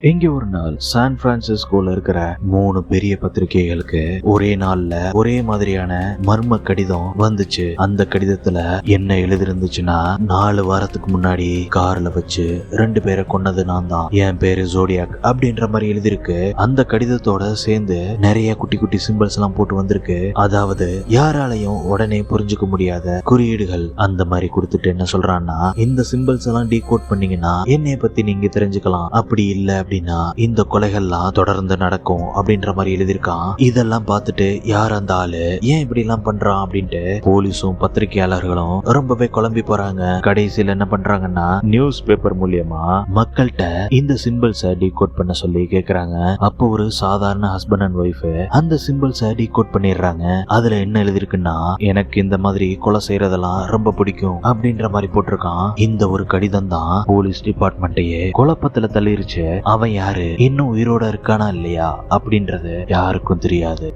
இங்க ஒரு நாள் சான் பிரான்சிஸ்கோல இருக்கிற 3 பெரிய பத்திரிகைகளுக்கு ஒரே நாள்ல ஒரே மாதிரியான மர்ம கடிதம் வந்துச்சு. அந்த கடிதத்துல என்ன எழுதிருந்துச்சுன்னா, 4 வாரத்துக்கு முன்னாடி கார்ல வச்சு 2 பேரை கொன்னது நான் தான், என் பேரு ஜோடியாக் அப்படின்ற மாதிரி எழுதிருக்கு. அந்த கடிதத்தோட சேர்ந்து நிறைய குட்டி குட்டி சிம்பிள்ஸ் எல்லாம் போட்டு வந்திருக்கு. அதாவது யாராலையும் உடனே புரிஞ்சுக்க முடியாத குறியீடுகள் அந்த மாதிரி கொடுத்துட்டு என்ன சொல்றான்னா, இந்த சிம்பிள்ஸ் எல்லாம் டீகோட் பண்ணீங்கன்னா என்னைய பத்தி நீங்க தெரிஞ்சுக்கலாம், அப்படி இல்ல அப்படின்னா இந்த கொலைகள்லாம் தொடர்ந்து நடக்கும் அப்படின்ற மாதிரி எழுதியிருக்கான். இதெல்லாம் பார்த்துட்டு யார் அந்த ஆளு, ஏன் இப்படி எல்லாம் பண்றான் அப்படின்ட்டு போலீஸும் பத்திரிகையாளர்களும் ரொம்பவே குழம்பி போறாங்க. கடைசியில் என்ன பண்றாங்கன்னா, நியூஸ் பேப்பர் மூலியமா மக்கள்கிட்ட இந்த சிம்பிள்ஸை டீகோட் பண்ண சொல்லி கேக்குறாங்க. அப்போ ஒரு சாதாரண ஹஸ்பண்ட் அண்ட் ஒய்ஃப் அந்த சிம்பிள்ஸை டீகோட் பண்ணிடுறாங்க. அதுல என்ன எழுதிருக்குன்னா, எனக்கு இந்த மாதிரி கொலை செய்யறதெல்லாம் ரொம்ப பிடிக்கும் அப்படின்ற மாதிரி போட்டிருக்கான். இந்த ஒரு கடிதம் தான் போலீஸ் டிபார்ட்மெண்ட்டையே குழப்பத்துல தள்ளிருச்சு. அவன் யாரு, இன்னும் உயிரோட இருக்கானா இல்லையா அப்படின்றது யாருக்கும் தெரியாது.